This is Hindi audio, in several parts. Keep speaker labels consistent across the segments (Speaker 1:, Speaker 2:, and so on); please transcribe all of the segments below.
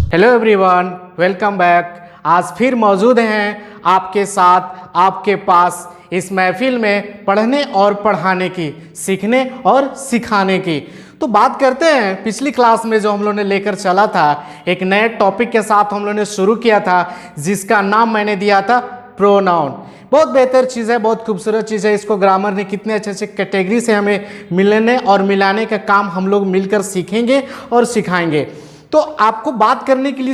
Speaker 1: Hello everyone, welcome back. आज फिर मौजूद हैं आपके साथ, आपके पास इस महफिल में पढ़ने और पढ़ाने की, सीखने और सिखाने की। तो बात करते हैं पिछली क्लास में जो हम लोगों ने लेकर चला था, एक नए टॉपिक के साथ हम लोगों ने शुरू किया था जिसका नाम मैंने दिया था प्रोनाउन। बहुत बेहतर चीज़ है, बहुत खूबसूरत चीज़ है। इसको ग्रामर ने कितने अच्छे अच्छे कैटेगरी से हमें मिलने और मिलाने का काम हम लोग मिलकर सीखेंगे और सिखाएंगे। तो आपको बात करने के लिए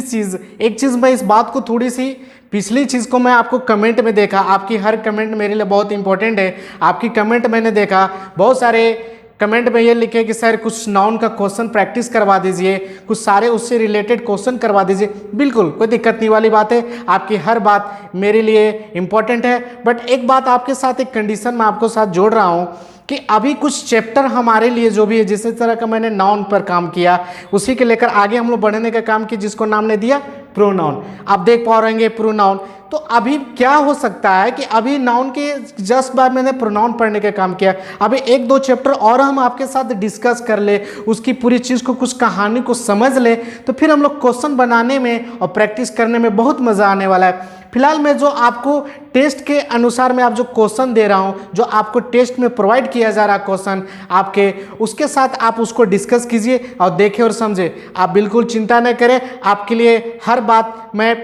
Speaker 1: एक चीज़ मैं इस बात को थोड़ी सी, पिछली चीज़ को मैं आपको कमेंट में देखा, आपकी हर कमेंट मेरे लिए बहुत इंपॉर्टेंट है। आपकी कमेंट मैंने देखा, बहुत सारे कमेंट में ये लिखे कि सर कुछ नाउन का क्वेश्चन प्रैक्टिस करवा दीजिए, कुछ सारे उससे रिलेटेड क्वेश्चन करवा दीजिए। बिल्कुल कोई दिक्कत नहीं वाली बात है, आपकी हर बात मेरे लिए इंपॉर्टेंट है। बट एक बात आपके साथ, एक कंडीशन मैं आपको साथ जोड़ रहा हूँ कि अभी कुछ चैप्टर हमारे लिए जो भी है, जिस तरह का मैंने नाउन पर काम किया उसी के लेकर आगे हम लोग बढ़ने का काम किया, जिसको नाम ने दिया प्रोनाउन। आप देख पा रहे हैं प्रोनाउन। तो अभी क्या हो सकता है कि अभी नाउन के जस्ट बाद मैंने प्रोनाउन पढ़ने का काम किया, अभी एक दो चैप्टर और हम आपके साथ डिस्कस कर ले, उसकी पूरी चीज़ को, कुछ कहानी को समझ ले, तो फिर हम लोग क्वेश्चन बनाने में और प्रैक्टिस करने में बहुत मज़ा आने वाला है। फिलहाल मैं जो आपको टेस्ट के अनुसार मैं आप जो क्वेश्चन दे रहा हूं, जो आपको टेस्ट में प्रोवाइड किया जा रहा क्वेश्चन आपके, उसके साथ आप उसको डिस्कस कीजिए और देखें और समझें। आप बिल्कुल चिंता न करें, आपके लिए हर बात, मैं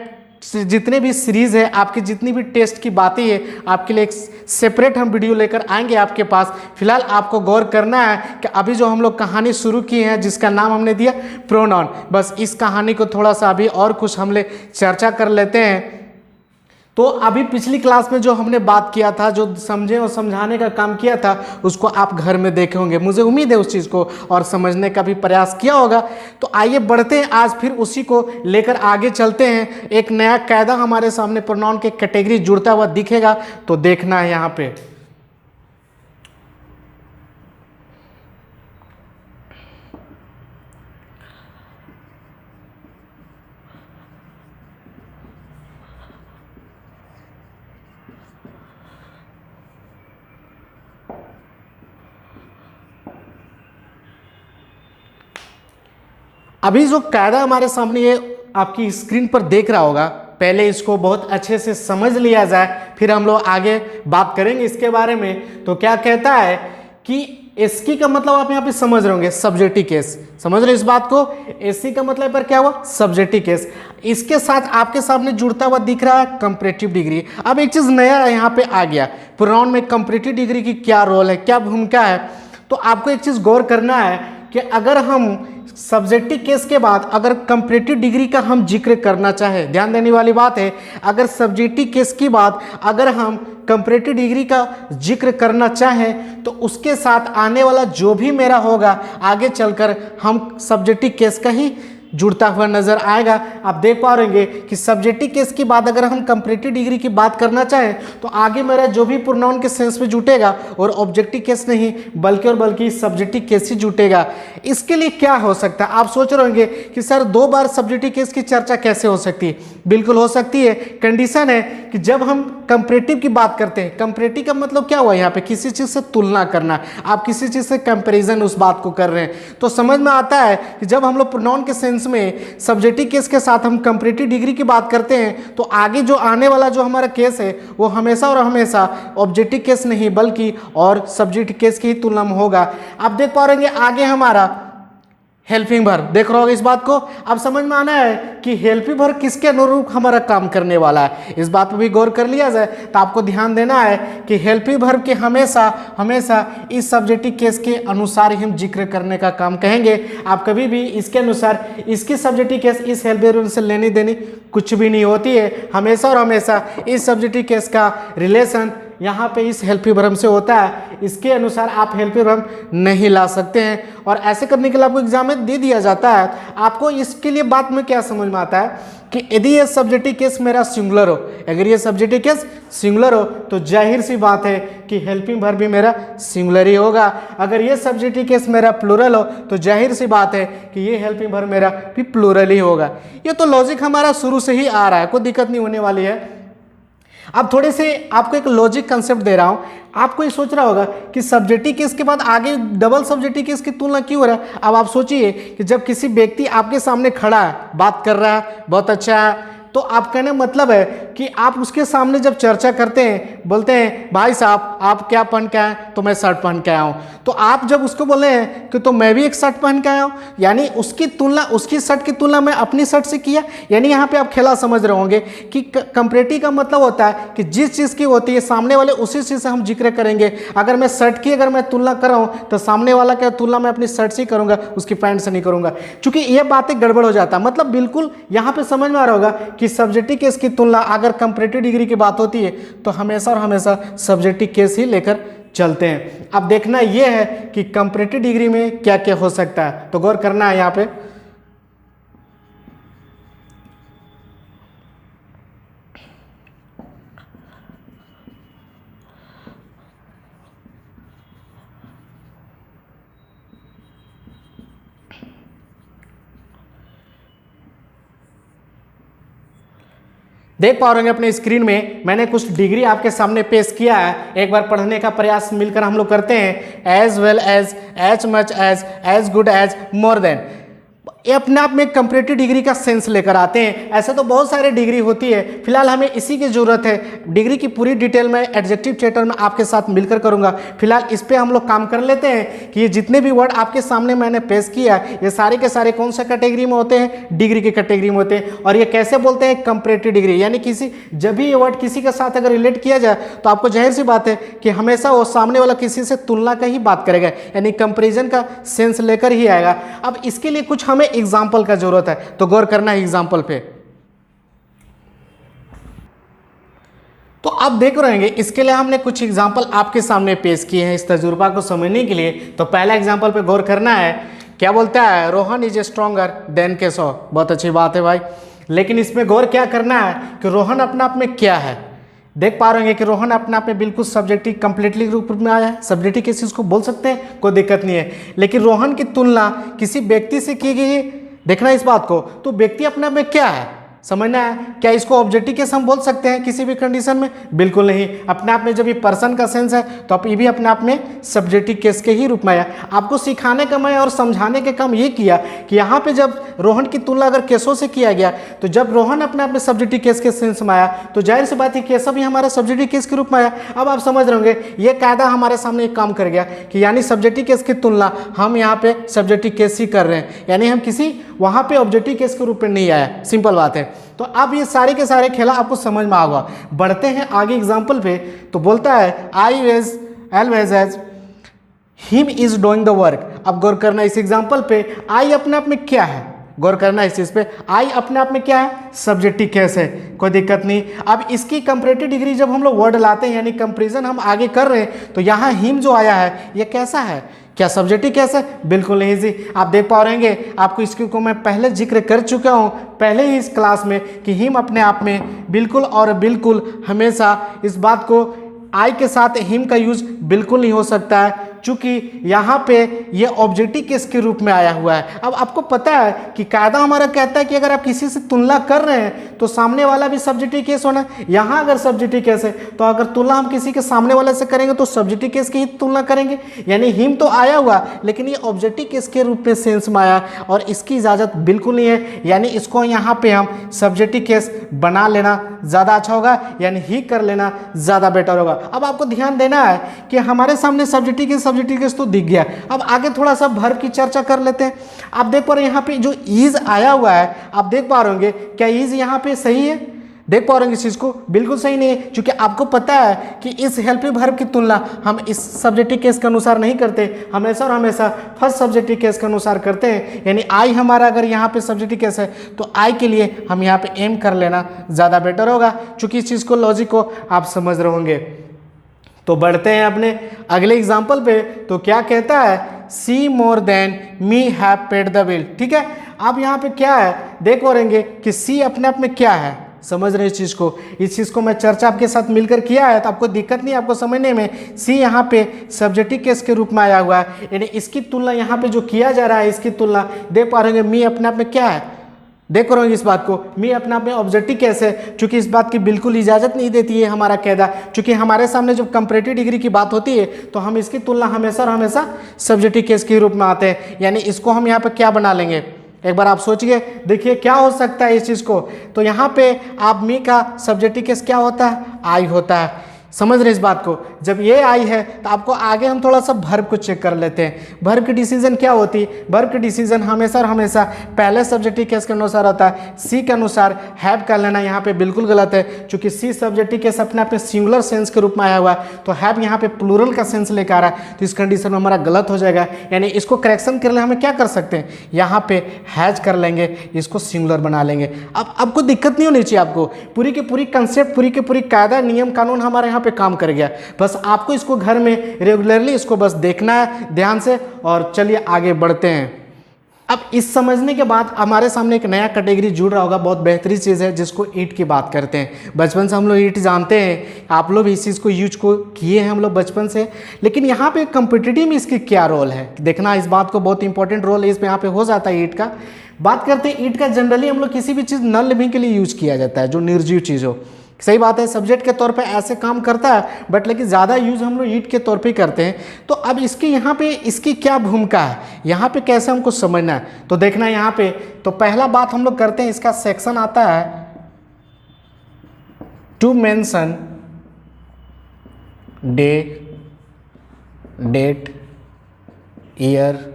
Speaker 1: जितने भी सीरीज़ है, आपकी जितनी भी टेस्ट की बातें है, आपके लिए एक सेपरेट हम वीडियो लेकर आएंगे आपके पास। फिलहाल आपको गौर करना है कि अभी जो हम लोग कहानी शुरू की है जिसका नाम हमने दिया प्रोनाउन, बस इस कहानी को थोड़ा सा अभी और कुछ हम चर्चा कर लेते हैं। तो अभी पिछली क्लास में जो हमने बात किया था, जो समझे और समझाने का काम किया था, उसको आप घर में देखे होंगे, मुझे उम्मीद है उस चीज़ को और समझने का भी प्रयास किया होगा। तो आइए बढ़ते हैं, आज फिर उसी को लेकर आगे चलते हैं। एक नया कायदा हमारे सामने प्रोनाउन के कैटेगरी जुड़ता हुआ दिखेगा, तो देखना है यहाँ पे। अभी जो कायदा हमारे सामने ये आपकी स्क्रीन पर देख रहा होगा, पहले इसको बहुत अच्छे से समझ लिया जाए, फिर हम लोग आगे बात करेंगे इसके बारे में। तो क्या कहता है कि एसकी का मतलब आप यहाँ पे समझ रहे होंगे, सब्जेक्टिव केस। समझ रहे इस बात को? एससी का मतलब पर क्या हुआ? Subjective case. इसके साथ आपके सामने जुड़ता हुआ दिख रहा है कंपैरेटिव डिग्री। अब एक चीज नया यहाँ पे आ गया, प्रोनाउन में कंपैरेटिव डिग्री की क्या रोल है, क्या भूमिका है। तो आपको एक चीज गौर करना है कि अगर हम सब्जेक्टिव केस के बाद अगर कंपैरेटिव डिग्री का हम जिक्र करना चाहें, ध्यान देने वाली बात है, अगर सब्जेक्टिव केस की बात अगर हम कंपैरेटिव डिग्री का जिक्र करना चाहें, तो उसके साथ आने वाला जो भी मेरा होगा आगे चलकर हम सब्जेक्टिव केस का ही जुड़ता हुआ नजर आएगा। आप देख पा रहे कि सब्जेक्टिव केस की बात अगर हम कंपैरेटिव डिग्री की बात करना चाहें, तो आगे मेरा जो भी प्रोनाउन के सेंस में जुटेगा और ऑब्जेक्टिव केस नहीं बल्कि सब्जेक्टिव केस ही जुटेगा। इसके लिए क्या हो सकता है? आप सोच रहे होंगे कि सर दो बार सब्जेक्टिव केस की चर्चा कैसे हो सकती है? बिल्कुल हो सकती है। कंडीशन है कि जब हम कंपैरेटिव की बात करते हैं, कंपैरेटिव का मतलब क्या हुआ यहाँ पे? किसी चीज़ से तुलना करना, आप किसी चीज़ से कंपैरिजन उस बात को कर रहे हैं। तो समझ में आता है कि जब हम लोग प्रोनाउन के सेंस में सब्जेक्टिव केस के साथ हम कंपैरेटिव डिग्री की बात करते हैं, तो आगे जो आने वाला जो हमारा केस है वो हमेशा और हमेशा ऑब्जेक्टिव केस नहीं बल्कि और सब्जेक्टिव केस की ही तुलना में होगा। आप देख पा रहे हैं आगे हमारा हेल्पिंग वर्ब, देख रहे होगे इस बात को। अब समझ में आना है कि हेल्पिंग वर्ब किसके अनुरूप हमारा काम करने वाला है, इस बात पर भी गौर कर लिया जाए। तो आपको ध्यान देना है कि हेल्पिंग वर्ब के हमेशा इस सब्जेक्टिव केस के अनुसार ही हम जिक्र करने का काम कहेंगे। आप कभी भी इसके अनुसार इसकी सब्जेक्टिव केस इस हेल्पिंग वर्ब से लेनी देनी कुछ भी नहीं होती है। हमेशा और हमेशा इस सब्जेक्टिव केस का रिलेशन यहाँ पे इस हेल्पिंग वर्ब से होता है। इसके अनुसार आप हेल्पिंग वर्ब नहीं ला सकते हैं, और ऐसे करने के लिए आपको एग्जाम में दे दिया जाता है। आपको इसके लिए बात में क्या समझ में आता है कि यदि ये सब्जेक्टिव केस मेरा सिंगुलर हो, अगर ये सब्जेक्टिव केस सिंगुलर हो तो जाहिर सी बात है कि हेल्पिंग वर्ब भी मेरा सिंगुलर ही होगा। अगर ये सब्जेक्टिव केस मेरा प्लूरल हो तो जाहिर सी बात है कि ये हेल्पिंग वर्ब मेरा भी प्लूरल ही होगा। ये तो लॉजिक हमारा शुरू से ही आ रहा है, कोई दिक्कत नहीं होने वाली है। अब थोड़े से आपको एक लॉजिक कंसेप्ट दे रहा हूं, आपको ये सोच रहा होगा कि सब्जेक्टिव केस के बाद आगे डबल सब्जेक्टिव केस की तुलना क्यों हो रहा है। अब आप सोचिए कि जब किसी व्यक्ति आपके सामने खड़ा है, बात कर रहा है, बहुत अच्छा है, तो आप कहने मतलब है कि आप उसके सामने जब चर्चा करते हैं, बोलते हैं भाई साहब आप क्या पहन के आए, तो मैं शर्ट पहन के आया हूँ, तो आप जब उसको बोले हैं कि तो मैं भी एक शर्ट पहन के आया हूँ, यानी उसकी तुलना, उसकी शर्ट की तुलना मैं अपनी शर्ट से किया। यानी यहाँ पे आप खेला समझ रहे होंगे कि कंपैरेटिव का मतलब होता है कि जिस चीज़ की होती है सामने वाले उसी चीज़ से हम जिक्र करेंगे। अगर मैं शर्ट की अगर मैं तुलना कर रहा हूँ तो सामने वाला क्या तुलना मैं अपनी शर्ट से ही करूँगा, उसकी पैंट से नहीं करूँगा, क्योंकि ये बातें गड़बड़ हो जाता है। मतलब बिल्कुल यहाँ पे समझ में आ रहा होगा कि सब्जेक्टिव केस की तुलना अगर कंपैरेटिव डिग्री की बात होती है तो हमेशा और हमेशा सब्जेक्टिव केस ही लेकर चलते हैं। अब देखना यह है कि कंपैरेटिव डिग्री में क्या क्या हो सकता है, तो गौर करना है यहाँ पे। देख पा रहे हैं अपने स्क्रीन में मैंने कुछ डिग्री आपके सामने पेश किया है। एक बार पढ़ने का प्रयास मिलकर हम लोग करते हैं। As well as much as good as, more than, ये अपने आप में कंपैरेटिव डिग्री का सेंस लेकर आते हैं। ऐसे तो बहुत सारे डिग्री होती है, फिलहाल हमें इसी की जरूरत है। डिग्री की पूरी डिटेल में एडजेक्टिव चैप्टर में आपके साथ मिलकर करूंगा। फिलहाल इस पे हम लोग काम कर लेते हैं कि ये जितने भी वर्ड आपके सामने मैंने पेश किया ये सारे के सारे कौन सा कैटेगरी में होते हैं, डिग्री की कैटेगरी में होते हैं। और ये कैसे बोलते हैं, कंपैरेटिव डिग्री, यानी किसी जब भी ये वर्ड किसी के साथ अगर रिलेट किया जाए तो आपको जाहिर सी बात है कि हमेशा वो सामने वाला किसी से तुलना का ही बात करेगा, यानी कंपेरिजन का सेंस लेकर ही आएगा। अब इसके लिए कुछ हमें एग्जाम्पल का जरूरत है, तो गौर करना है एग्जाम्पल पे। तो आप देख रहे हैं इसके लिए हमने कुछ एग्जाम्पल आपके सामने पेश किए हैं इस तजुर्बा को समझने के लिए। तो पहला एग्जाम्पल पे गौर करना है, क्या बोलता है, Rohan is stronger than Keshav. बहुत अच्छी बात है भाई, लेकिन इसमें गौर क्या करना है कि रोहन अपने आप में क्या है। देख पा रहे हैं कि रोहन अपने आप में बिल्कुल सब्जेक्टिव कंप्लीटली रूप में आया है, सब्जेक्टिव केसेस को बोल सकते हैं, कोई दिक्कत नहीं है। लेकिन रोहन की तुलना किसी व्यक्ति से की गई है, देखना इस बात को, तो व्यक्ति अपने आप में क्या है समझना है। क्या इसको ऑब्जेक्टिव केस हम बोल सकते हैं किसी भी कंडीशन में, बिल्कुल नहीं। अपने आप में जब ये पर्सन का सेंस है तो आप ये भी अपने आप में सब्जेक्टिव केस के ही रूप में आया। आपको सिखाने का मैं और समझाने के काम ये किया कि यहाँ पे जब रोहन की तुलना अगर केसों से किया गया तो जब रोहन अपने आप में सब्जेक्टिव केस के सेंस में आया तो जाहिर सी बात है केशव भी हमारे सब्जेक्टिव केस के रूप में आया। अब आप समझ रहे होंगे ये कायदा हमारे सामने एक काम कर गया कि यानी सब्जेक्टिव केस की तुलना हम यहाँ पे सब्जेक्टिव केस ही कर रहे हैं, यानी हम किसी वहाँ पे ऑब्जेक्टिव केस के रूप में नहीं आया, सिंपल बात है। तो अब ये सारे के सारे खेला आपको समझ में आएगा। बढ़ते हैं आगे एग्जाम्पल पे, तो बोलता है I was always as him is doing the work. अब गौर करना इस एग्जाम्पल पे, आई अपने आप में क्या है, गौर करना इस चीज पे। आई अपने आप में क्या है, सब्जेक्टिव केस है, कोई दिक्कत नहीं। अब इसकी कंपैरेटिव डिग्री जब हम लोग वर्ड लाते हैं यानी कंपैरिजन हम आगे कर रहे हैं तो यहाँ हिम जो आया है ये कैसा है, क्या सब्जेक्टिव केस है, बिल्कुल नहीं जी। आप देख पा रहे हैं आपको इसकी को मैं पहले जिक्र कर चुका हूँ पहले ही इस क्लास में कि हिम अपने आप में बिल्कुल और बिल्कुल हमेशा इस बात को आई के साथ हिम का यूज बिल्कुल नहीं हो सकता है, चूंकि यहाँ पे ये ऑब्जेक्टिव केस के रूप में आया हुआ है। अब आपको पता है कि कायदा हमारा कहता है कि अगर आप किसी से तुलना कर रहे हैं तो सामने वाला भी सब्जेक्टिव केस होना है। यहाँ अगर सब्जेक्टिव केस है तो अगर तुलना हम किसी के सामने वाले से करेंगे तो सब्जेक्टिव केस की ही तुलना करेंगे, यानी हिम तो आया हुआ लेकिन ये ऑब्जेक्टिव केस के रूप में सेंस में आया और इसकी इजाजत बिल्कुल नहीं है, यानी इसको यहाँ पे हम सब्जेक्टिव केस बना लेना ज़्यादा अच्छा होगा, यानी ही कर लेना ज़्यादा बेटर होगा। अब आपको ध्यान देना है कि हमारे सामने सब्जेक्टिव केस तो दिख गया। अब आगे थोड़ा सा वर्ब की चर्चा कर लेते हैं। आप देख पा रहे हैं यहाँ पे जो इज आया हुआ है, आप देख पा रहे होंगे क्या इज यहाँ पे सही है, देख पा रहे हैं इस चीज को, बिल्कुल सही नहीं है, क्योंकि आपको पता है कि इस हेल्पिंग वर्ब की तुलना हम इस सब्जेक्टिव केस के अनुसार नहीं करते, हमेशा और हमेशा फर्स्ट सब्जेक्टिव केस के अनुसार करते हैं। यानी आई हमारा अगर यहाँ पे सब्जेक्टिव केस है तो आई के लिए हम यहाँ पे एम कर लेना ज़्यादा बेटर होगा, क्योंकि इस चीज़ को लॉजिक को आप समझ रहे होंगे। तो बढ़ते हैं अपने अगले एग्जाम्पल पे, तो क्या कहता है, she more than me have paid the bill. ठीक है, अब यहाँ पे क्या है देख रहेंगे कि सी अपने आप में क्या है, समझ रहे इस चीज़ को मैं चर्चा आपके साथ मिलकर किया है तो आपको दिक्कत नहीं आपको समझने में। सी यहाँ पे सब्जेक्टिव केस के रूप में आया हुआ है, यानी इसकी तुलना यहाँ पे जो किया जा रहा है इसकी तुलना देख पा रहे हैं मी अपने आप में क्या है, देख रहे हो इस बात को, मी अपने आप में ऑब्जेक्टिव केस है, चूंकि इस बात की बिल्कुल इजाज़त नहीं देती है हमारा कायदा। चूंकि हमारे सामने जब कंपैरेटिव डिग्री की बात होती है तो हम इसकी तुलना हमेशा और हमेशा सब्जेक्टिव केस के रूप में आते हैं। यानी इसको हम यहाँ पे क्या बना लेंगे, एक बार आप सोचिए, देखिए क्या हो सकता है इस चीज़ को। तो यहाँ पे आप मी का सब्जेक्टिव केस क्या होता है, आई होता है। समझ रहे इस बात को, जब ये आई है तो आपको आगे हम थोड़ा सा वर्ब को चेक कर लेते हैं। वर्ब की डिसीजन क्या होती है, वर्ब की डिसीजन हमेशा और हमेशा पहले सब्जेक्टिव केस के अनुसार होता है। सी के अनुसार हैव कर लेना यहाँ पे बिल्कुल गलत है, क्योंकि सी सब्जेक्टिव केस अपने आप में सिंगुलर सेंस के रूप में आया हुआ है, तो हैव यहाँ पे प्लूरल का सेंस लेकर आ रहा है, तो इस कंडीशन में हमारा गलत हो जाएगा। यानी इसको करेक्शन कर ले हमें क्या कर सकते हैं, यहाँ पे हैज कर लेंगे, इसको सिंगुलर बना लेंगे। अब आपको दिक्कत नहीं होनी चाहिए, आपको पूरी की पूरी कंसेप्ट, पूरी की पूरी कायदा नियम कानून हमारे यहाँ पे काम कर गया। बस आपको इसको घर में रेगुलरली इसको बस देखना है ध्यान से, और चलिए आगे बढ़ते हैं। अब इस समझने के बाद हमारे सामने एक नया कैटेगरी जुड़ रहा होगा, बहुत बेहतरीन चीज़ है, जिसको ईट की बात करते हैं। बचपन से हम लोग ईट जानते हैं, आप लोग भी इस चीज़ को यूज को किए हैं हम लोग बचपन से। लेकिन यहाँ पे कॉम्पिटिटिव में इसकी क्या रोल है देखना, इस बात को बहुत इंपॉर्टेंट रोल है इसमें यहाँ पे हो जाता है ईट का। बात करते हैं ईट का, जनरली हम लोग किसी भी चीज़ नॉन लिविंग के लिए यूज किया जाता है, जो निर्जीव चीज़ हो। सही बात है, सब्जेक्ट के तौर पे ऐसे काम करता है, बट लेकिन ज़्यादा यूज हम लोग ईट के तौर पे करते हैं। तो अब इसके यहाँ पे इसकी क्या भूमिका है, यहाँ पे कैसे हमको समझना है, तो देखना है यहाँ पे। तो पहला बात हम लोग करते हैं, इसका सेक्शन आता है to mention day, date, year,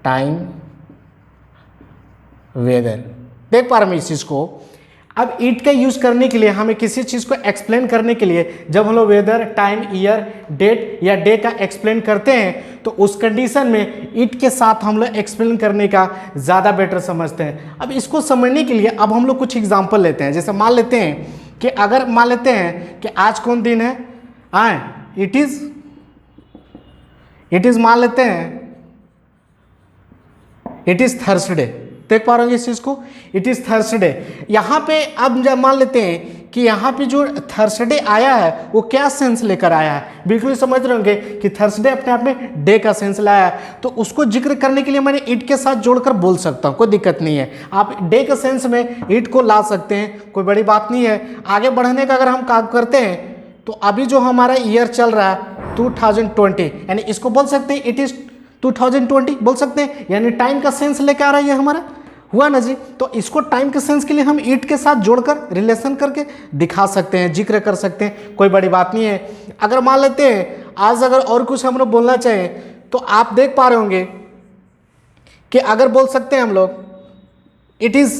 Speaker 1: time, weather. देख पा रहे हैं इस चीज़ को। अब ईट का यूज करने के लिए हमें किसी चीज़ को एक्सप्लेन करने के लिए जब हम लोग वेदर, टाइम, ईयर, डेट या डे का एक्सप्लेन करते हैं, तो उस कंडीशन में ईट के साथ हम लोग एक्सप्लेन करने का ज़्यादा बेटर समझते हैं। अब इसको समझने के लिए अब हम लोग कुछ एग्जाम्पल लेते हैं। जैसे मान लेते हैं कि अगर मान लेते हैं कि आज कौन दिन है, इट इज़ मान लेते हैं इट इज़ थर्सडे। देख पा रहे हो इस चीज़ को, इट इज़ थर्सडे। यहाँ पे अब जब मान लेते हैं कि यहाँ पे जो थर्सडे आया है वो क्या सेंस लेकर आया है, बिल्कुल समझ रहे होंगे कि थर्सडे अपने आप में डे का सेंस लाया है। तो उसको जिक्र करने के लिए मैंने इट के साथ जोड़कर बोल सकता हूँ, कोई दिक्कत नहीं है। आप डे के सेंस में इट को ला सकते हैं, कोई बड़ी बात नहीं है। आगे बढ़ने का अगर हम काम करते हैं तो अभी जो हमारा ईयर चल रहा है 2020, यानी इसको बोल सकते हैं इट इज़ 2020 बोल सकते हैं, यानी टाइम का सेंस लेकर आ रहा है ये हमारा, हुआ ना जी। तो इसको टाइम के सेंस के लिए हम ईट के साथ जोड़कर रिलेशन करके दिखा सकते हैं, जिक्र कर सकते हैं, कोई बड़ी बात नहीं है। अगर मान लेते हैं आज अगर और कुछ हम लोग बोलना चाहें तो आप देख पा रहे होंगे कि अगर बोल सकते हैं हम लोग इट इज़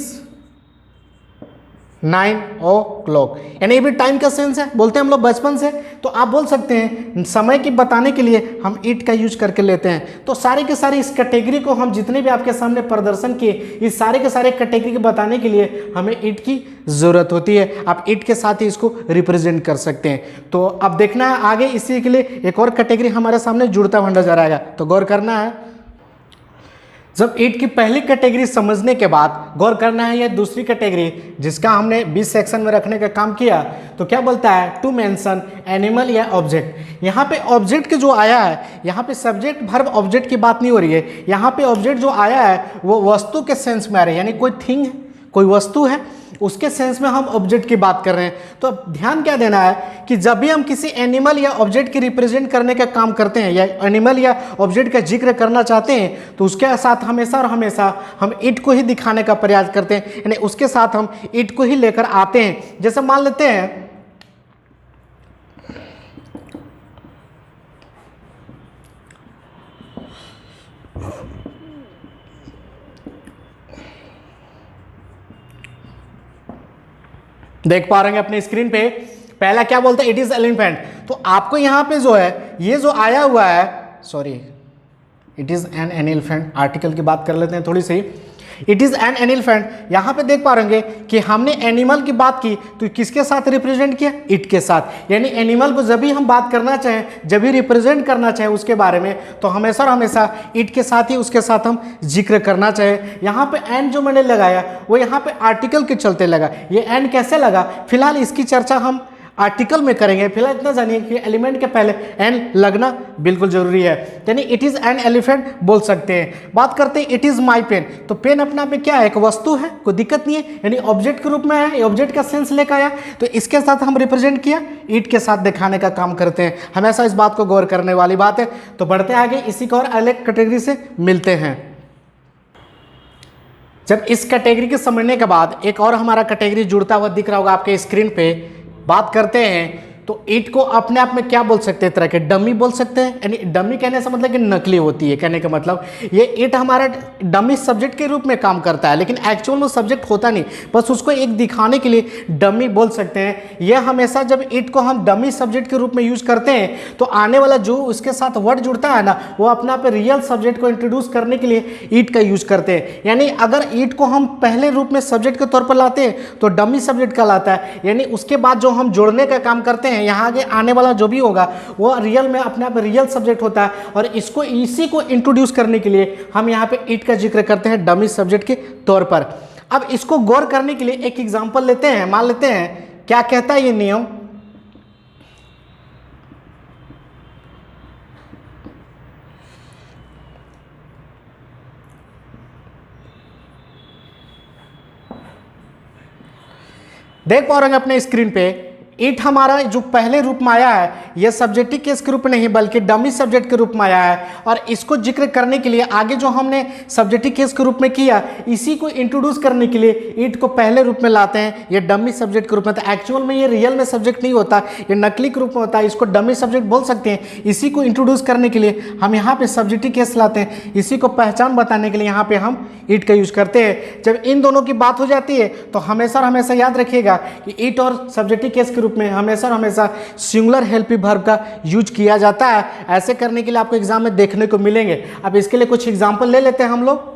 Speaker 1: 9 o'clock, यानी ये भी टाइम का सेंस है, बोलते हैं हम लोग बचपन से। तो आप बोल सकते हैं समय की बताने के लिए हम इट का यूज करके लेते हैं। तो सारे के सारे इस कैटेगरी को हम जितने भी आपके सामने प्रदर्शन किए, इस सारे के सारे कैटेगरी को बताने के लिए हमें इट की ज़रूरत होती है। आप इट के साथ ही इसको रिप्रेजेंट कर सकते हैं। तो अब देखना है आगे, इसी के लिए एक और कैटेगरी हमारे सामने जुड़ता हुआ नजर आएगा, तो गौर करना है। जब ईट की पहली कैटेगरी समझने के बाद गौर करना है, यह दूसरी कैटेगरी जिसका हमने 20 सेक्शन में रखने का काम किया, तो क्या बोलता है टू मेंशन एनिमल या ऑब्जेक्ट। यहाँ पे ऑब्जेक्ट के जो आया है, यहाँ पे सब्जेक्ट वर्ब ऑब्जेक्ट की बात नहीं हो रही है, यहाँ पे ऑब्जेक्ट जो आया है वो वस्तु के सेंस में आ रही है, यानी कोई थिंग है, कोई वस्तु है, उसके सेंस में हम ऑब्जेक्ट की बात कर रहे हैं। तो ध्यान क्या देना है कि जब भी हम किसी एनिमल या ऑब्जेक्ट की रिप्रेजेंट करने का काम करते हैं या एनिमल या ऑब्जेक्ट का जिक्र करना चाहते हैं, तो उसके साथ हमेशा और हमेशा हम इट को ही दिखाने का प्रयास करते हैं, यानी उसके साथ हम इट को ही लेकर आते हैं। जैसे मान लेते हैं देख पा रहे हैं अपने स्क्रीन पे, पहला क्या बोलता है इट इज एलिफेंट। तो आपको यहां पे जो है ये जो आया हुआ है, sorry it is an elephant, article की बात कर लेते हैं थोड़ी सी। इट इज एन एलिफेंट, यहां पे देख पा रहे होंगे कि हमने एनिमल की बात की तो किसके साथ रिप्रेजेंट किया, इट के साथ। यानी एनिमल को जब भी हम बात करना चाहें, जब भी रिप्रेजेंट करना चाहें उसके बारे में, तो हमेशा और हमेशा इट के साथ ही उसके साथ हम जिक्र करना चाहें। यहाँ पे एन जो मैंने लगाया वो यहाँ पे आर्टिकल के चलते लगा। ये एन कैसे लगा, फिलहाल इसकी चर्चा हम आर्टिकल में करेंगे। फिलहाल इतना जानिए कि एलिमेंट के पहले एन लगना बिल्कुल जरूरी है, यानी इट इज एन एलिफेंट बोल सकते हैं। बात करते हैं इट इज माई पेन, तो पेन अपने आप में क्या है, एक वस्तु है, कोई दिक्कत नहीं है, यानी ऑब्जेक्ट के रूप में है, ऑब्जेक्ट का सेंस लेकर आया, तो इसके साथ हम रिप्रेजेंट किया, इट के साथ दिखाने का काम करते हैं। हमेशा इस बात को गौर करने वाली बात है। तो बढ़ते आगे, इसी को और अलग कैटेगरी से मिलते हैं। जब इस कैटेगरी के समझने के बाद एक और हमारा कैटेगरी जुड़ता हुआ दिख रहा होगा आपके स्क्रीन पे, बात करते हैं तो ईट को अपने आप में क्या बोल सकते हैं, तरह के डमी बोल सकते हैं। यानी डमी कहने से मतलब कि नकली होती है, कहने का मतलब ये ईट हमारा डमी सब्जेक्ट के रूप में काम करता है, लेकिन एक्चुअल में सब्जेक्ट होता नहीं, बस उसको एक दिखाने के लिए डमी बोल सकते हैं। यह हमेशा जब ईट को हम डमी सब्जेक्ट के रूप में यूज करते हैं तो आने वाला जो उसके साथ वर्ड जुड़ता है ना, वो अपने आप रियल सब्जेक्ट को इंट्रोड्यूस करने के लिए ईट का यूज करते हैं। यानी अगर ईट को हम पहले रूप में सब्जेक्ट के तौर पर लाते हैं तो डमी सब्जेक्ट कहलाता है, यानी उसके बाद जो हम जोड़ने का काम करते हैं, यहाँ आगे आने वाला जो भी होगा वो रियल में अपने आप रियल सब्जेक्ट होता है, और इसको इसी को इंट्रोड्यूस करने के लिए हम यहाँ पे इट का जिक्र करते हैं डमी सब्जेक्ट के तौर पर। अब इसको गौर करने के लिए एक एग्जांपल लेते हैं, मान लेते हैं क्या कहता है ये नियम। देख पा रहे हैं अपने स्क्रीन पे, इट हमारा जो पहले रूप में आया है यह सब्जेक्टिव केस के रूप में नहीं बल्कि डमी सब्जेक्ट के रूप में आया है, और इसको जिक्र करने के लिए आगे जो हमने सब्जेक्टिव केस के रूप में किया इसी को इंट्रोड्यूस करने के लिए इट को पहले रूप में लाते हैं, ये डमी सब्जेक्ट के रूप में। तो एक्चुअल में ये रियल में सब्जेक्ट नहीं होता, ये नकली के रूप में होता है, इसको डमी सब्जेक्ट बोल सकते हैं। इसी को इंट्रोड्यूस करने के लिए हम यहाँ पे सब्जेक्टिव केस लाते हैं, इसी को पहचान बताने के लिए यहाँ पे हम इट का यूज करते हैं। जब इन दोनों की बात हो जाती है तो हमेशा हमेशा याद रखिएगा कि इट और सब्जेक्टिव केस के रूप में हमेशा हमेशा सिंगुलर हेल्पिंग वर्ब का यूज किया जाता है। ऐसे करने के लिए आपको एग्जाम में देखने को मिलेंगे। अब इसके लिए कुछ एग्जांपल ले लेते हैं हम लोग।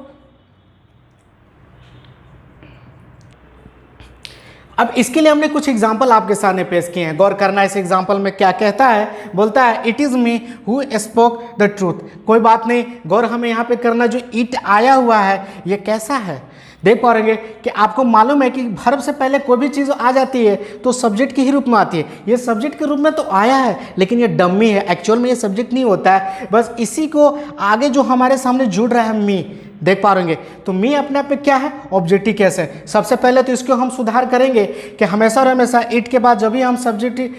Speaker 1: अब इसके लिए हमने कुछ एग्जाम्पल आपके सामने पेश किए हैं, गौर करना इस एग्जाम्पल में क्या कहता है। बोलता है it is me who spoke the truth. कोई बात नहीं, गौर हमें यहाँ पे करना, जो इट आया हुआ है ये कैसा है। देख पाएंगे कि आपको मालूम है कि वर्ब से पहले कोई भी चीज़ आ जाती है तो सब्जेक्ट के ही रूप में आती है। ये सब्जेक्ट के रूप में तो आया है लेकिन ये डम्मी है, एक्चुअल में ये सब्जेक्ट नहीं होता है, बस इसी को आगे जो हमारे सामने जुड़ रहा है मी। देख पा रहे तो मी अपने आप में क्या है, ऑब्जेक्टिव केस है। सबसे पहले तो इसको हम सुधार करेंगे कि हमेशा और हमेशा इट के बाद जब भी हम सब्जेक्टिव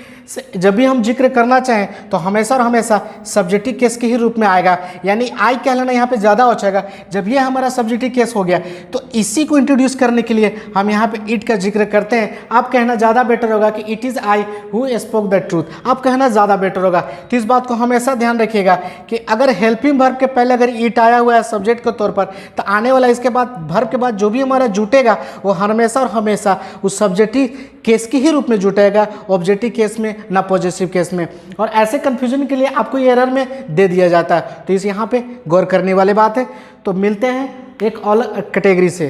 Speaker 1: जब भी हम जिक्र करना चाहें तो हमेशा और हमेशा सब्जेक्टिव केस के ही रूप में आएगा, यानी आई कहलाना यहाँ पे ज़्यादा हो जाएगा। जब ये हमारा सब्जेक्टिव केस हो गया तो इसी को इंट्रोड्यूस करने के लिए हम यहाँ पे इट का जिक्र करते हैं। आप कहना ज़्यादा बेटर होगा कि it is I who spoke the truth, आप कहना ज़्यादा बेटर होगा। तो इस बात को हमेशा ध्यान रखिएगा कि अगर हेल्पिंग वर्ब के पहले अगर इट आया हुआ है सब्जेक्ट के तौर पर तो आने वाला इसके बाद वर्ब के बाद जो भी हमारा जुटेगा वो हमेशा और हमेशा उस सब्जेक्टिव केस के ही रूप में जुटेगा, ऑब्जेक्टिव केस में ना पॉजिटिव केस में। और ऐसे कंफ्यूजन के लिए आपको ये एरर में दे दिया जाता है, तो इस यहाँ पे गौर करने वाली बात है। तो मिलते हैं एक अलग कैटेगरी से।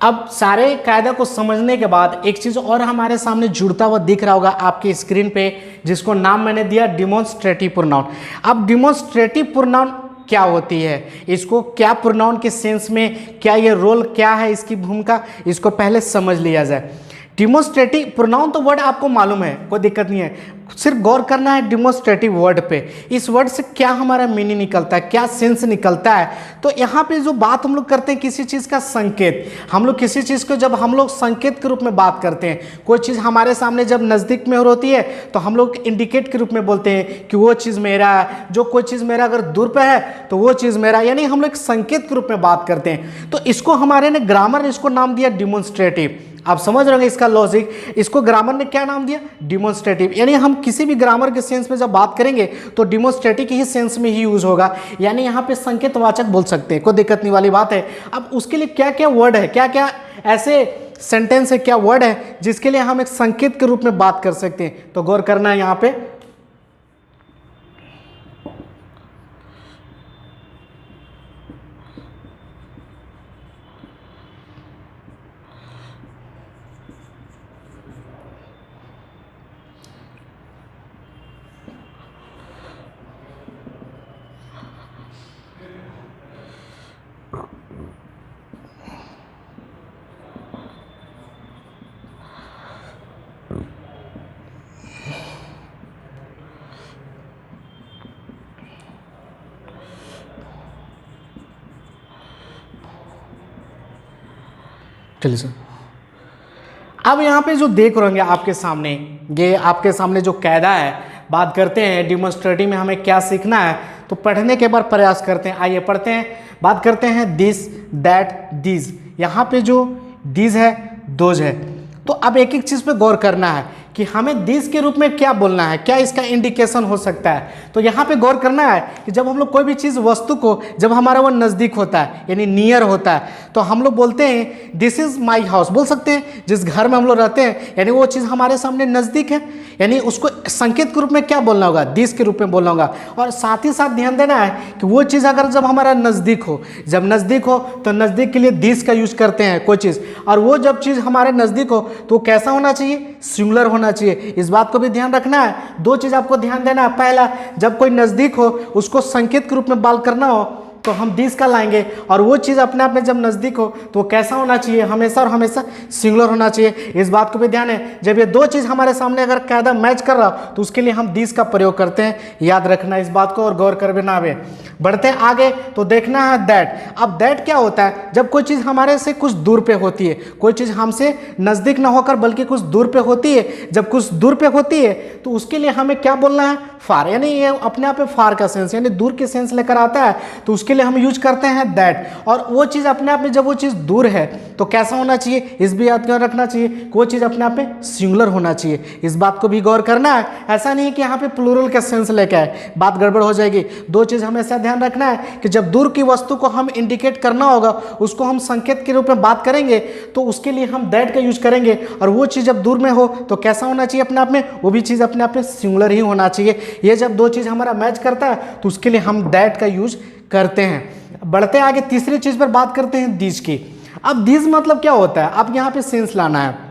Speaker 1: अब सारे कायदा को समझने के बाद एक चीज़ और हमारे सामने जुड़ता हुआ दिख रहा होगा आपकी स्क्रीन पे, जिसको नाम मैंने दिया डिमॉन्स्ट्रेटिव प्रोनाउन। अब डिमॉन्स्ट्रेटिव प्रोनाउन क्या होती है, इसको क्या प्रोनाउन के सेंस में क्या ये रोल क्या है, इसकी भूमिका, इसको पहले समझ लिया जाए। डिमॉन्स्ट्रेटिव प्रोनाउन तो वर्ड आपको मालूम है, कोई दिक्कत नहीं है, सिर्फ गौर करना है डिमॉन्स्ट्रेटिव वर्ड पे। इस वर्ड से क्या हमारा मीनिंग निकलता है, क्या सेंस निकलता है। तो यहाँ पे जो बात हम लोग करते हैं किसी चीज़ का संकेत, हम लोग किसी चीज़ को जब हम लोग संकेत के रूप में बात करते हैं, कोई चीज़ हमारे सामने जब नज़दीक में होती है तो हम लोग इंडिकेट के रूप में बोलते हैं कि वो चीज़ मेरा है, जो कोई चीज़ मेरा अगर दूर पे है तो वो चीज़ मेरा, यानी हम लोग संकेत के रूप में बात करते हैं। तो इसको हमारे ने ग्रामर ने इसको नाम दिया डिमॉन्स्ट्रेटिव। आप समझ रहे होंगे इसका लॉजिक, इसको ग्रामर ने क्या नाम दिया, डिमॉन्स्ट्रेटिव। यानी हम किसी भी ग्रामर के सेंस में जब बात करेंगे तो डिमॉन्स्ट्रेटिव के ही सेंस में ही यूज होगा, यानी यहाँ पे संकेतवाचक बोल सकते हैं, कोई दिक्कत नहीं वाली बात है। अब उसके लिए क्या क्या वर्ड है, क्या क्या ऐसे सेंटेंस है, क्या वर्ड है जिसके लिए हम एक संकेत के रूप में बात कर सकते हैं, तो गौर करना है यहाँ पे। चलिए सर, अब यहाँ पे जो देख रहे होंगे आपके सामने, ये आपके सामने जो कायदा है, बात करते हैं डेमोन्स्ट्रेटिव में हमें क्या सीखना है, तो पढ़ने के बाद प्रयास करते हैं। आइए पढ़ते हैं, बात करते हैं दिस, दैट, दीज। यहाँ पे जो दीज है, दोज है। तो अब एक एक चीज़ पे गौर करना है कि हमें दिस के रूप में क्या बोलना है, क्या इसका इंडिकेशन हो सकता है। तो यहाँ पे गौर करना है कि जब हम लोग कोई भी चीज़ वस्तु को जब हमारा वो नज़दीक होता है यानी नियर होता है, तो हम लोग बोलते हैं दिस इज़ माई हाउस, बोल सकते हैं। जिस घर में हम लोग रहते हैं यानी वो चीज़ हमारे सामने नज़दीक है, यानी उसको संकेत के रूप में क्या बोलना होगा, दिस के रूप में बोलना होगा। और साथ ही साथ ध्यान देना है कि वो चीज़ अगर जब हमारा नज़दीक हो, जब नज़दीक हो तो नज़दीक के लिए दिस का यूज करते हैं कोई चीज़, और वो जब चीज़ हमारे नज़दीक हो तो कैसा होना चाहिए, सिंगुलर होना चाहिए। इस बात को भी ध्यान रखना है। दो चीज़ आपको ध्यान देना है। पहला, जब कोई नज़दीक हो उसको संकेत के रूप में बात करना हो तो हम दिस का लाएंगे, और वो चीज़ अपने आप में जब नज़दीक हो तो कैसा होना चाहिए, हमेशा और हमेशा सिंगुलर होना चाहिए। इस बात को भी ध्यान है। जब ये दो चीज़ हमारे सामने अगर कायदा मैच कर रहा हो तो उसके लिए हम दिस का प्रयोग करते हैं। याद रखना इस बात को और गौर कर बिना आवे। बढ़ते हैं आगे तो देखना है दैट। अब दैट क्या होता है, जब कोई चीज़ हमारे से कुछ दूर पे होती है, कोई चीज़ हमसे नज़दीक ना होकर बल्कि कुछ दूर पे होती है, जब कुछ दूर पे होती है तो उसके लिए हमें क्या बोलना है, फार, यानी ये अपने आप में फार का सेंस यानी दूर के सेंस लेकर आता है, तो उसके लिए हम यूज करते हैं दैट। और वो चीज़ अपने आप में जब वो चीज़ दूर है तो कैसा होना चाहिए, इस भी याद रखना चाहिए कि वो चीज़ अपने आप में सिंगुलर होना चाहिए। इस बात को भी गौर करना है। ऐसा नहीं है कि यहाँ पे प्लूरल का सेंस लेकर आए, बात गड़बड़ हो जाएगी। दो चीज़ हमेशा ध्यान रखना है कि जब दूर की वस्तु को हम इंडिकेट करना होगा, उसको हम संकेत के रूप में बात करेंगे, तो उसके लिए हम दैट का यूज करेंगे। और वो चीज़ जब दूर में हो तो कैसा होना चाहिए अपने आप में, वो भी चीज़ अपने आप में सिंगुलर ही होना चाहिए। ये जब दो चीज़ हमारा मैच करता है तो उसके लिए हम दैट का यूज करते हैं। बढ़ते आगे तीसरी चीज़ पर बात करते हैं दिस की। अब दिस मतलब क्या होता है, अब यहाँ पे सेंस लाना है।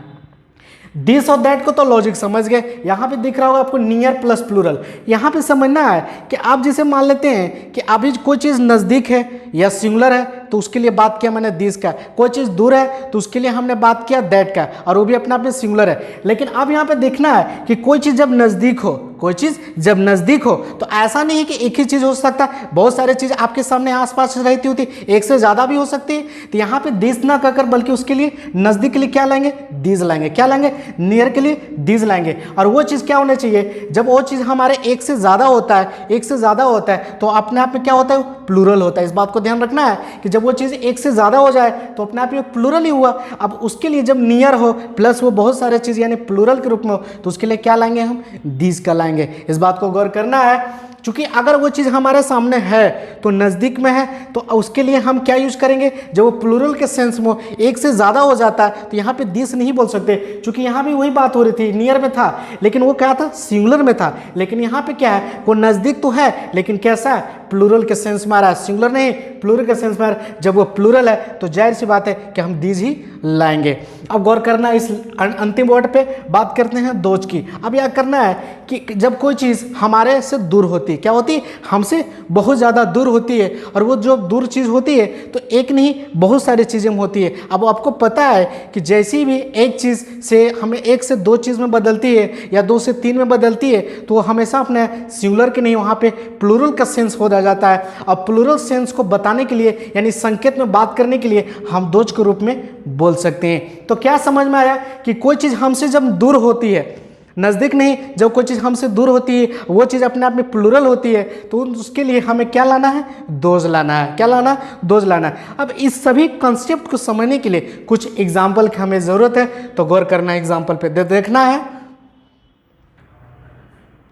Speaker 1: दिस और दैट को तो लॉजिक समझ गए। यहाँ पे दिख रहा होगा आपको नियर प्लस प्लूरल। यहाँ पे समझना है कि आप जिसे मान लेते हैं कि अभी कोई चीज़ नज़दीक है या सिंगुलर है तो उसके लिए बात किया मैंने दिस का, कोई चीज़ दूर है तो उसके लिए हमने बात किया दैट का, और वो भी अपने आप में सिंगुलर है। लेकिन अब यहाँ पे देखना है कि कोई चीज़ जब नज़दीक हो, कोई चीज़ जब नज़दीक हो तो ऐसा नहीं है कि एक ही चीज़ हो सकता है, बहुत सारी चीज़ आपके सामने आसपास रहती होती, एक से ज़्यादा भी हो सकती है। तो यहाँ पे दिस ना कहकर बल्कि उसके लिए नज़दीक के लिए क्या लाएंगे, दिस लाएंगे। क्या लाएंगे, नियर के लिए दिस लाएंगे। और वो चीज़ क्या होनी चाहिए, जब वो चीज़ हमारे एक से ज़्यादा होता है, एक से ज़्यादा होता है तो अपने आप में क्या होता है, प्लूरल होता है। इस बात को ध्यान रखना है कि जब वो चीज़ एक से ज़्यादा हो जाए तो अपने आप में प्लूरल ही हुआ। अब उसके लिए जब नियर हो प्लस वो बहुत सारे चीज़ यानी प्लूरल के रूप में हो तो उसके लिए क्या लाएंगे, हम दिस का लाएंगे। इस बात को गौर करना है। क्योंकि अगर वो चीज़ हमारे सामने है तो नज़दीक में है तो उसके लिए हम क्या यूज करेंगे, जब वो प्लूरल के सेंस में एक से ज़्यादा हो जाता है तो यहाँ पे दिस नहीं बोल सकते, क्योंकि यहाँ भी वही बात हो रही थी, नियर में था लेकिन वो क्या था, सिंगुलर में था। लेकिन यहाँ पे क्या है, वो नज़दीक तो है लेकिन कैसा है, प्लूरल के सेंस में आ रहा है, सिंगुलर नहीं, प्लूरल के सेंस में आ रहा है। जब वो प्लूरल है तो जाहिर सी बात है कि हम दिस ही लाएंगे। अब गौर करना इस अंतिम वर्ड पे, बात करते हैं दोज की। अब यह करना है कि जब कोई चीज़ हमारे से दूर होती है, क्या होती है, हमसे बहुत ज़्यादा दूर होती है, और वो जो दूर चीज़ होती है तो एक नहीं बहुत सारी चीज़ें होती है। अब आपको पता है कि जैसी भी एक चीज़ से हमें एक से दो चीज़ में बदलती है या दो से तीन में बदलती है तो वो हमेशा अपने सिंगुलर के नहीं, वहाँ पे प्लूरल का सेंस हो जाता है। अब प्लूरल सेंस को बताने के लिए यानी संकेत में बात करने के लिए हम दोज के रूप में बोल सकते हैं। तो क्या समझ में आया कि कोई चीज़ हमसे जब दूर होती है, नज़दीक नहीं, जब कोई चीज़ हमसे दूर होती है वो चीज़ अपने आप में प्लूरल होती है तो उसके लिए हमें क्या लाना है, दोज लाना है। क्या लाना है, दोज लाना है। अब इस सभी कॉन्सेप्ट को समझने के लिए कुछ एग्जाम्पल की हमें ज़रूरत है, तो गौर करना एग्जाम्पल पे देखना है।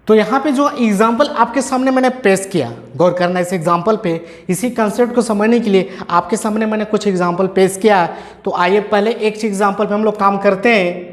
Speaker 1: तो यहाँ पे जो एग्जाम्पल आपके सामने मैंने पेश किया, गौर करना इस एग्जाम्पल पे। इसी कंसेप्ट को समझने के लिए आपके सामने मैंने कुछ एग्जाम्पल पेश किया। तो आइए पहले एक एग्जाम्पल पे हम लोग काम करते हैं।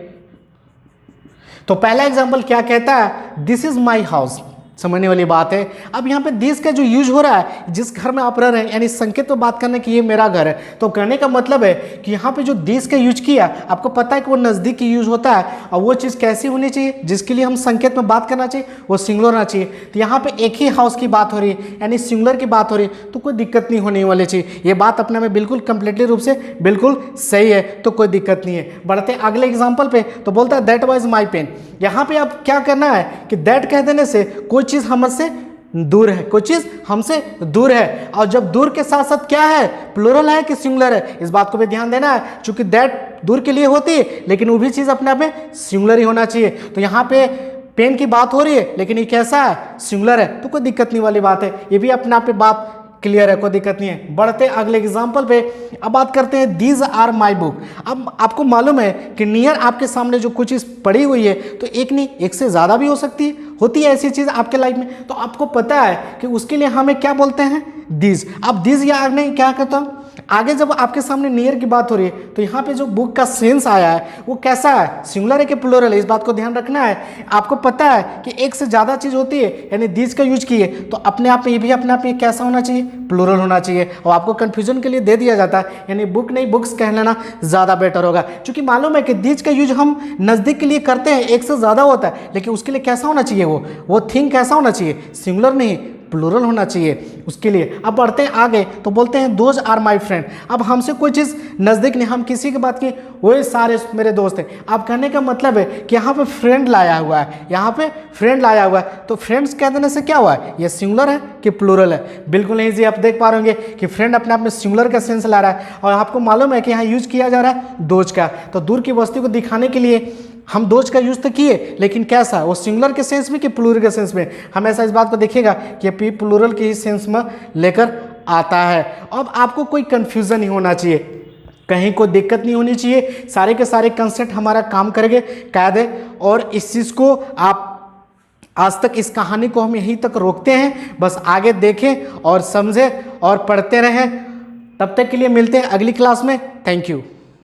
Speaker 1: तो पहला एग्जाम्पल क्या कहता है, दिस इज माई हाउस, समझने वाली बात है। अब यहाँ पे दिस का जो यूज हो रहा है, जिस घर में आप रह रहे हैं यानी संकेत में बात करने की ये मेरा घर है, तो कहने का मतलब है कि यहाँ पे जो दिस का यूज किया, आपको पता है कि वो नज़दीक की यूज होता है, और वो चीज़ कैसी होनी चाहिए जिसके लिए हम संकेत में बात करना चाहिए, वो सिंगुलर होना चाहिए। तो यहाँ पे एक ही हाउस की बात हो रही है यानी सिंगुलर की बात हो रही है, तो कोई दिक्कत नहीं होने वाली चाहिए। ये बात अपने में बिल्कुल कंप्लीटली रूप से बिल्कुल सही है, तो कोई दिक्कत नहीं है। बढ़ते अगले एग्जाम्पल पे, तो बोलता है दैट वाज माई पेन। यहाँ पे आप क्या करना है कि दैट कह देने से कोई चीज़ हमसे दूर है, कोई चीज हमसे दूर है। और जब दूर के साथ साथ क्या है, प्लूरल है कि सिंगुलर है, इस बात को भी ध्यान देना है, क्योंकि दैट दूर के लिए होती है लेकिन वो भी चीज अपने आप में सिंगुलर ही होना चाहिए। तो यहाँ पे पेन की बात हो रही है लेकिन ये कैसा है, सिंगुलर है, तो कोई दिक्कत नहीं वाली बात है, ये भी अपने आप पे बात क्लियर है, कोई दिक्कत नहीं है। बढ़ते अगले एग्जाम्पल पे, अब बात करते हैं दीज आर माई बुक। अब आपको मालूम है कि नियर आपके सामने जो कुछ चीज़ पड़ी हुई है तो एक नहीं एक से ज़्यादा भी हो सकती है, होती है ऐसी चीज़ आपके लाइफ में, तो आपको पता है कि उसके लिए हमें क्या बोलते हैं, दीज। अब दीज या नहीं क्या कहता हूँ, आगे जब आपके सामने नियर की बात हो रही है तो यहाँ पे जो बुक का सेंस आया है वो कैसा है, सिंगुलर है कि प्लूरल है, इस बात को ध्यान रखना है। आपको पता है कि एक से ज़्यादा चीज़ होती है यानी दीज का यूज किए तो अपने आप में ये भी अपने आप में कैसा होना चाहिए, प्लूरल होना चाहिए। और आपको कन्फ्यूजन के लिए दे दिया जाता है यानी बुक नहीं बुक्स कह लेना ज़्यादा बेटर होगा, क्योंकि मालूम है कि दीज का यूज हम नज़दीक के लिए करते हैं, एक से ज़्यादा होता है, लेकिन उसके लिए कैसा होना चाहिए, वो थिंग कैसा होना चाहिए, सिंगुलर नहीं प्लूरल होना चाहिए उसके लिए। अब बढ़ते हैं आगे तो बोलते हैं दोज आर माई फ्रेंड। अब हमसे कोई चीज़ नज़दीक नहीं, हम किसी की बात की वही सारे मेरे दोस्त हैं। अब कहने का मतलब है कि यहाँ पे फ्रेंड लाया हुआ है, यहाँ पे फ्रेंड लाया हुआ है, तो फ्रेंड्स कह देने से क्या हुआ है, ये सिंगुलर है कि प्लूरल है, बिल्कुल नहीं जी। आप देख पा रहे होंगे कि फ्रेंड अपने आप में सिंगुलर का सेंस ला रहा है और आपको मालूम है कि यहाँ यूज किया जा रहा है दोज का, तो दूर की वस्तु को दिखाने के लिए हम दोज का यूज तो किए लेकिन कैसा, वो सिंगुलर के सेंस में कि प्लूरल के सेंस में, हमेशा इस बात को देखिएगा कि ये प्लूरल के ही सेंस में लेकर आता है। अब आपको कोई कंफ्यूजन नहीं होना चाहिए, कहीं कोई दिक्कत नहीं होनी चाहिए, सारे के सारे कंसेप्ट हमारा काम करेंगे कायदे। और इस चीज़ को आप आज तक इस कहानी को हम यहीं तक रोकते हैं, बस आगे देखें और समझें और पढ़ते रहें। तब तक के लिए मिलते हैं अगली क्लास में, थैंक यू।